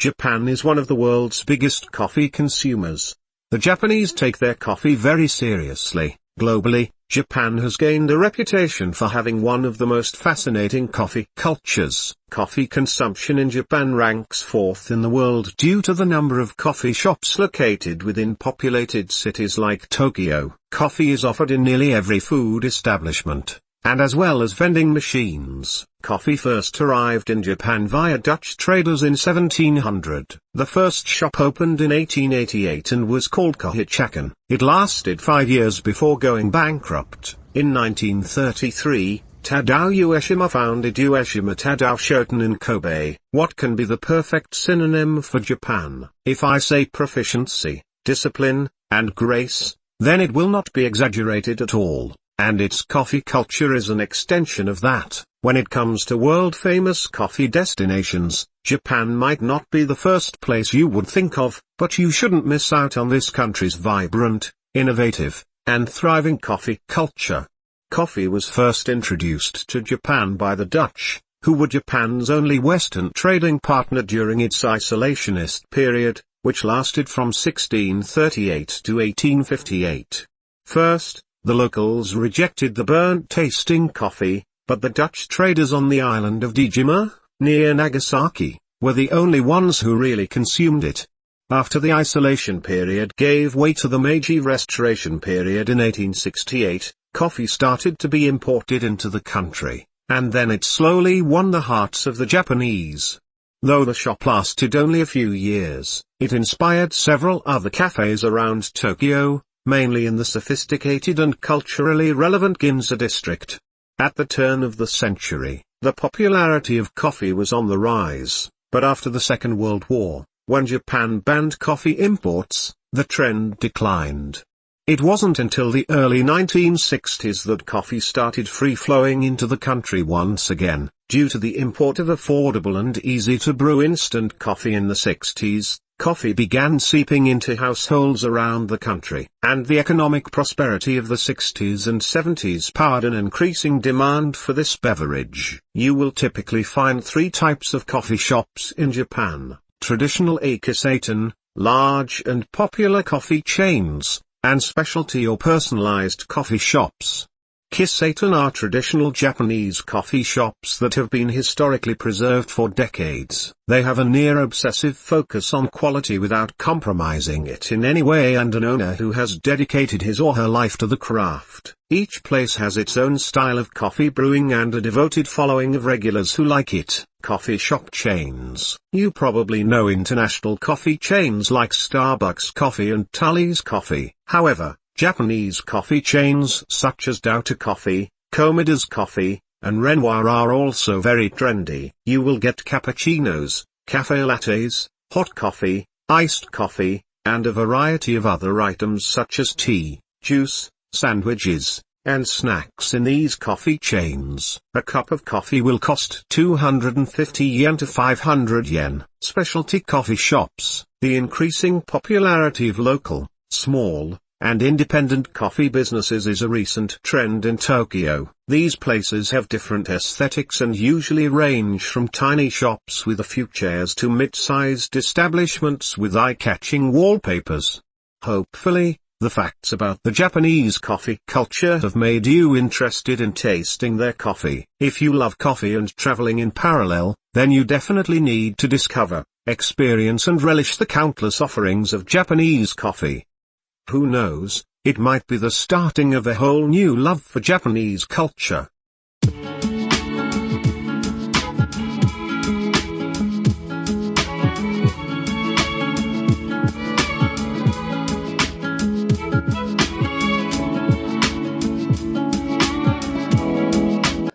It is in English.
Japan is one of the world's biggest coffee consumers. The Japanese take their coffee very seriously. Globally, Japan has gained a reputation for having one of the most fascinating coffee cultures. Coffee consumption in Japan ranks fourth in the world due to the number of coffee shops located within populated cities like Tokyo. Coffee is offered in nearly every food establishment, and as well as vending machines. Coffee first arrived in Japan via Dutch traders in 1700. The first shop opened in 1888 and was called Kohichakan. It lasted 5 years before going bankrupt. In 1933, Tadao Ueshima founded Ueshima Tadao Shoten in Kobe. What can be the perfect synonym for Japan? If I say proficiency, discipline, and grace, then it will not be exaggerated at all. And its coffee culture is an extension of that. When it comes to world-famous coffee destinations, Japan might not be the first place you would think of, but you shouldn't miss out on this country's vibrant, innovative, and thriving coffee culture. Coffee was first introduced to Japan by the Dutch, who were Japan's only Western trading partner during its isolationist period, which lasted from 1638 to 1858. First, the locals rejected the burnt-tasting coffee, but the Dutch traders on the island of Dejima, near Nagasaki, were the only ones who really consumed it. After the isolation period gave way to the Meiji Restoration period in 1868, coffee started to be imported into the country, and then it slowly won the hearts of the Japanese. Though the shop lasted only a few years, it inspired several other cafes around Tokyo, mainly in the sophisticated and culturally relevant Ginza district. At the turn of the century, the popularity of coffee was on the rise, but after the Second World War, when Japan banned coffee imports, the trend declined. It wasn't until the early 1960s that coffee started free-flowing into the country once again. Due to the import of affordable and easy-to-brew instant coffee in the 60s, coffee began seeping into households around the country. And the economic prosperity of the 60s and 70s powered an increasing demand for this beverage. You will typically find 3 types of coffee shops in Japan: traditional Akisaten, large and popular coffee chains, and specialty or personalized coffee shops. Kisaten are traditional Japanese coffee shops that have been historically preserved for decades. They have a near-obsessive focus on quality without compromising it in any way, and an owner who has dedicated his or her life to the craft. Each place has its own style of coffee brewing and a devoted following of regulars who like it. Coffee shop chains. You probably know international coffee chains like Starbucks Coffee and Tully's Coffee. However, Japanese coffee chains such as Dauta Coffee, Komida's Coffee, and Renoir are also very trendy. You will get cappuccinos, cafe lattes, hot coffee, iced coffee, and a variety of other items such as tea, juice, sandwiches, and snacks in these coffee chains. A cup of coffee will cost 250 yen to 500 yen. Specialty coffee shops. The increasing popularity of local, small, and independent coffee businesses is a recent trend in Tokyo. These places have different aesthetics and usually range from tiny shops with a few chairs to mid-sized establishments with eye-catching wallpapers. Hopefully, the facts about the Japanese coffee culture have made you interested in tasting their coffee. If you love coffee and traveling in parallel, then you definitely need to discover, experience and relish the countless offerings of Japanese coffee. Who knows, it might be the starting of a whole new love for Japanese culture.